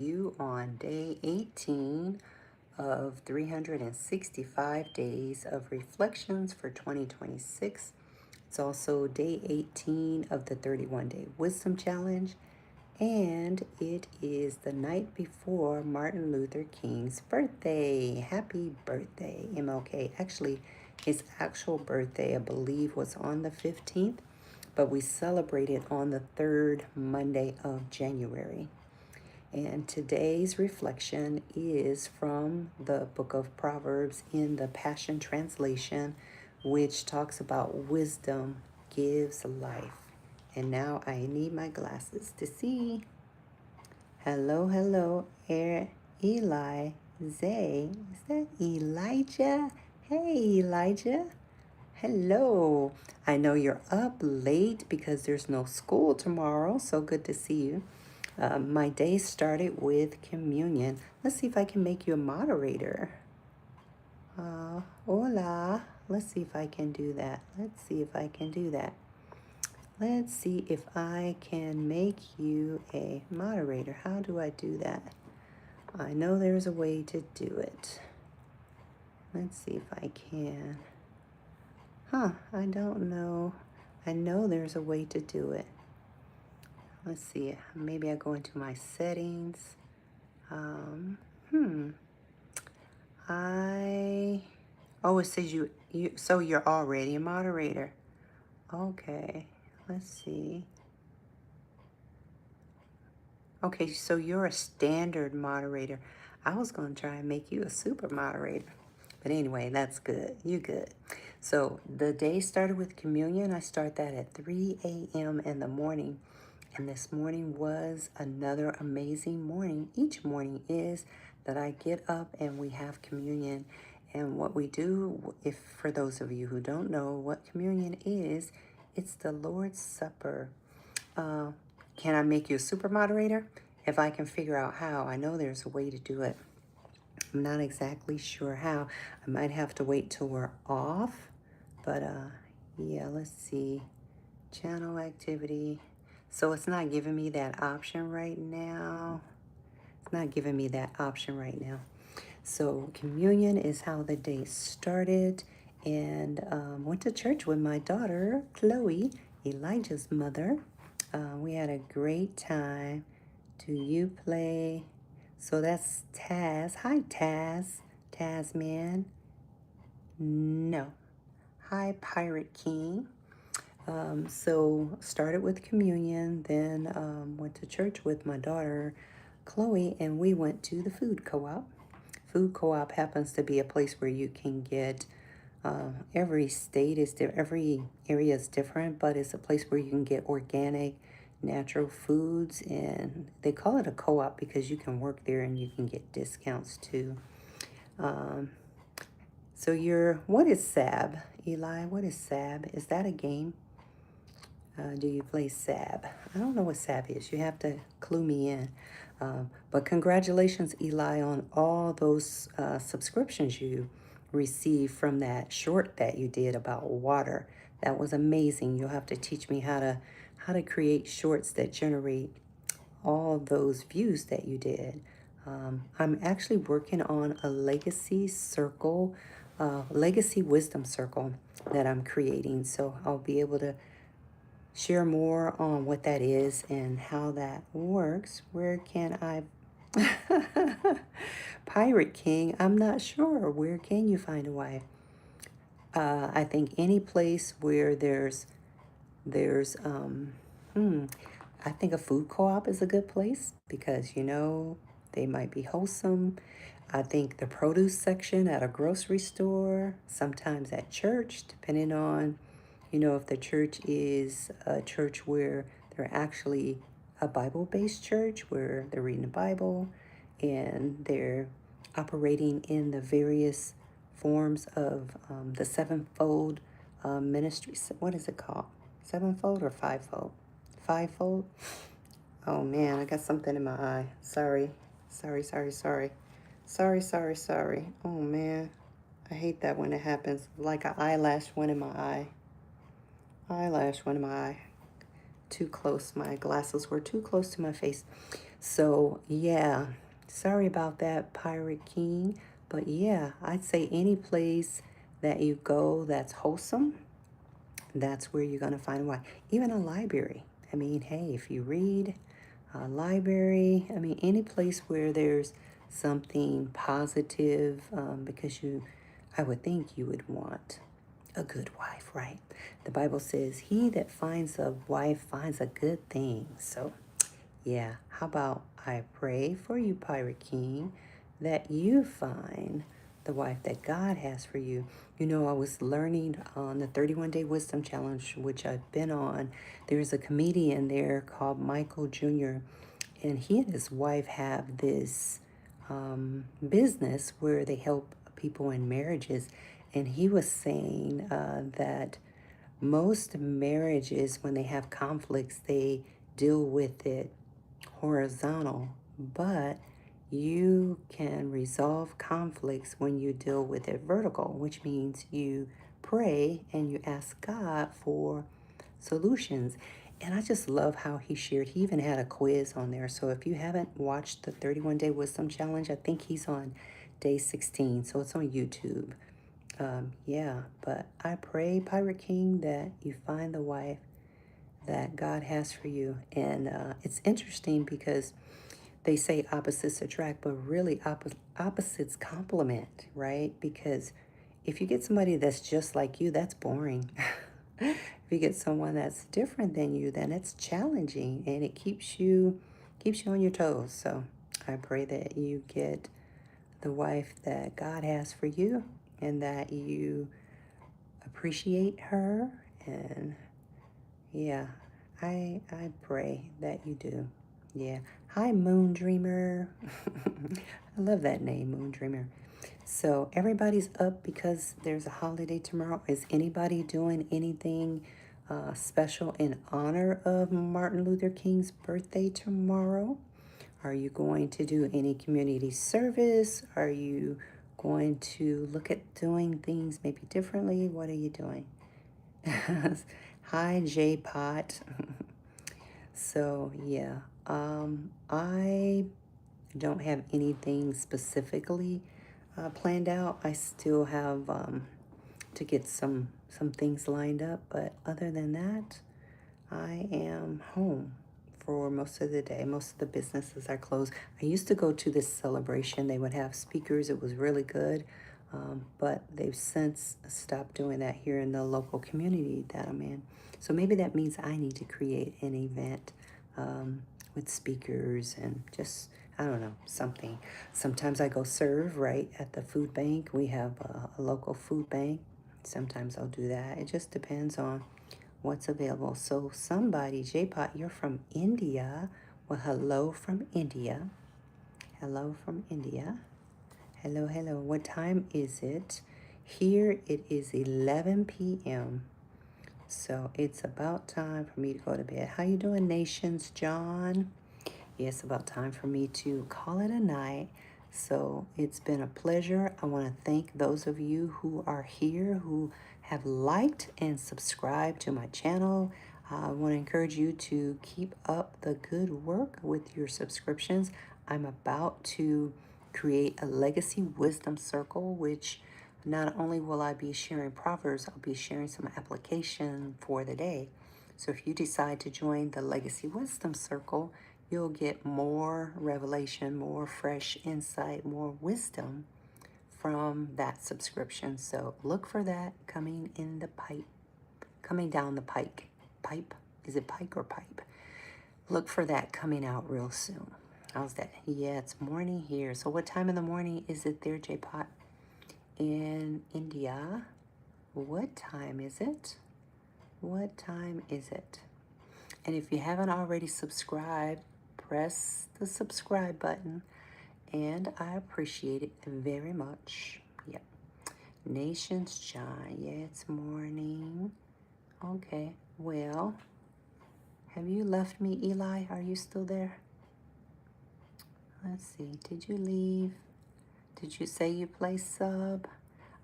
You on day 18 of 365 days of reflections for 2026. It's also day 18 of the 31-day wisdom challenge, and it is the night before Martin Luther King's birthday. Happy birthday, MLK. Actually, his actual birthday, I believe, was on the 15th, but we celebrated on the third Monday of January. And today's reflection is from the book of Proverbs in the Passion Translation, which talks about wisdom gives life. And now I need my glasses to see. Hello, hello, Eli, Zay. Is that Elijah? Hey, Elijah. Hello. I know you're up late because there's no school tomorrow, so good to see you. My day started with communion. Let's see if I can make you a moderator. Hola. Let's see if I can do that. Let's see if I can do that. Let's see if I can make you a moderator. How do I do that? I know there's a way to do it. Let's see if I can. I don't know. I know there's a way to do it. Let's see. Maybe I go into my settings. It says so you're already a moderator. Okay, let's see. Okay, so you're a standard moderator. I was going to try and make you a super moderator. But anyway, that's good. You good. So the day started with communion. I start that at 3 a.m. in the morning. And this morning was another amazing morning. Each morning is that I get up and we have communion. And what we do, if for those of you who don't know what communion is, it's the Lord's Supper. Can I make you a super moderator? If I can figure out how, I know there's a way to do it. I'm not exactly sure how. I might have to wait till we're off. But yeah, let's see. Channel activity. So it's not giving me that option right now. It's not giving me that option right now. So communion is how the day started, and went to church with my daughter, Chloe, Elijah's mother. We had a great time. Do you play? So that's Taz. Hi, Taz. Tasman. No. Hi, Pirate King. So started with communion, then went to church with my daughter, Chloe, and we went to the food co-op. Food co-op happens to be a place where you can get, every state is every area is different, but it's a place where you can get organic, natural foods, and they call it a co-op because you can work there and you can get discounts too. So what is SAB? Eli, what is SAB? Is that a game? Do you play SAB? I don't know what SAB is. You have to clue me in. But congratulations, Eli, on all those subscriptions you received from that short that you did about water. That was amazing. You'll have to teach me how to create shorts that generate all those views that you did. I'm actually working on a legacy circle, legacy wisdom circle that I'm creating. So I'll be able to share more on what that is and how that works. Where can I? Pirate King, I'm not sure. Where can you find a wife? I think any place where I think a food co-op is a good place because, they might be wholesome. I think the produce section at a grocery store, sometimes at church, depending on, if the church is a church where they're actually a Bible-based church where they're reading the Bible and they're operating in the various forms of the sevenfold ministry. What is it called? Sevenfold or fivefold? Fivefold? Oh man, I got something in my eye. Sorry. Sorry, sorry, sorry. Sorry, sorry, sorry. Oh man, I hate that when it happens. Like an eyelash went in my eye. Eyelash went in my eye. Too close. My glasses were too close to my face. So, yeah, sorry about that, Pirate King. But yeah, I'd say any place that you go that's wholesome, that's where you're going to find why. Even a library. I mean, hey, if you read a library, I mean, any place where there's something positive, because I would think you would want a good wife, right? The Bible says, he that finds a wife finds a good thing. So, yeah, how about I pray for you, Pirate King, that you find the wife that God has for you. You know, I was learning on the 31-Day Wisdom Challenge, which I've been on. There's a comedian there called Michael Jr., and he and his wife have this business where they help people in marriages. And he was saying that most marriages, when they have conflicts, they deal with it horizontal, but you can resolve conflicts when you deal with it vertical, which means you pray and you ask God for solutions. And I just love how he shared. He even had a quiz on there. So if you haven't watched the 31-Day Wisdom Challenge, I think he's on day 16. So it's on YouTube. Yeah, but I pray, Pirate King, that you find the wife that God has for you. And it's interesting because they say opposites attract, but really opposites complement, right? Because if you get somebody that's just like you, that's boring. If you get someone that's different than you, then it's challenging and it keeps you on your toes. So I pray that you get the wife that God has for you and that you appreciate her. And yeah, I pray that you do. Yeah. Hi, Moon Dreamer. I love that name, Moon Dreamer. So everybody's up because there's a holiday tomorrow. Is anybody doing anything special in honor of Martin Luther King's birthday tomorrow? Are you going to do any community service? Are you going to look at doing things maybe differently? What are you doing? Hi, J Pot. So, yeah, I don't have anything specifically planned out. I still have to get some things lined up, but other than that, I am home for most of the day. Most of the businesses are closed. I used to go to this celebration. They would have speakers. It was really good. But they've since stopped doing that here in the local community that I'm in. So maybe that means I need to create an event with speakers and just, I don't know, something. Sometimes I go serve right at the food bank. We have a local food bank. Sometimes I'll do that. It just depends on what's available. So somebody, J-Pot, you're from India. Well, hello from India. Hello from India. Hello, hello. What time is it? Here it is 11 p.m. So it's about time for me to go to bed. How you doing, Nations, John? Yeah, it's about time for me to call it a night. So it's been a pleasure. I want to thank those of you who are here, who have liked and subscribed to my channel. I want to encourage you to keep up the good work with your subscriptions. I'm about to create a legacy wisdom circle, which not only will I be sharing proverbs, I'll be sharing some application for the day. So if you decide to join the Legacy Wisdom Circle, you'll get more revelation, more fresh insight, more wisdom from that subscription. So look for that coming in the pipe, coming down the pike. Pipe? Is it pike or pipe? Look for that coming out real soon. How's that? Yeah, it's morning here. So what time in the morning is it there, J-Pot? In India? What time is it? What time is it? And if you haven't already subscribed, press the subscribe button, and I appreciate it very much. Yep. Nations John. Yeah, it's morning. Okay. Well, have you left me, Eli? Are you still there? Let's see. Did you leave? Did you say you play sub?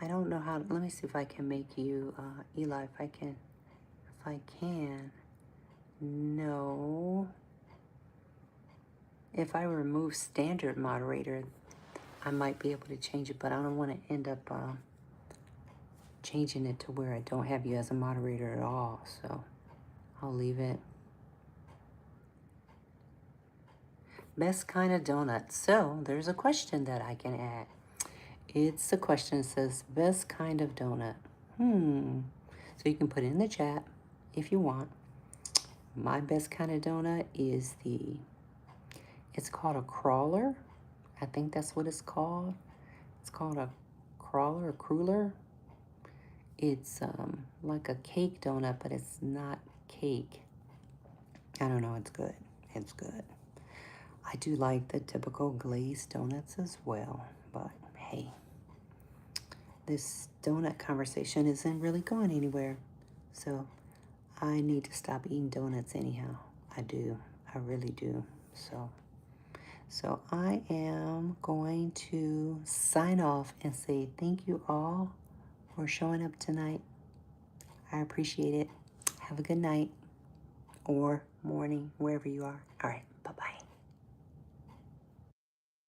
I don't know how. Let me see if I can make you, Eli. If I can. If I can. No. if I remove standard moderator, I might be able to change it, but I don't want to end up changing it to where I don't have you as a moderator at all. So I'll leave it. Best kind of donut. So there's a question that I can add. It's the question that says best kind of donut. So you can put it in the chat if you want. My best kind of donut is it's called a crawler. I think that's what it's called. It's called a crawler or cruller. It's like a cake donut, but it's not cake. I don't know. It's good. It's good. I do like the typical glazed donuts as well. But hey, this donut conversation isn't really going anywhere. So I need to stop eating donuts anyhow. I do. I really do. So I am going to sign off and say thank you all for showing up tonight. I appreciate it. Have a good night or morning, wherever you are. All right. Bye-bye.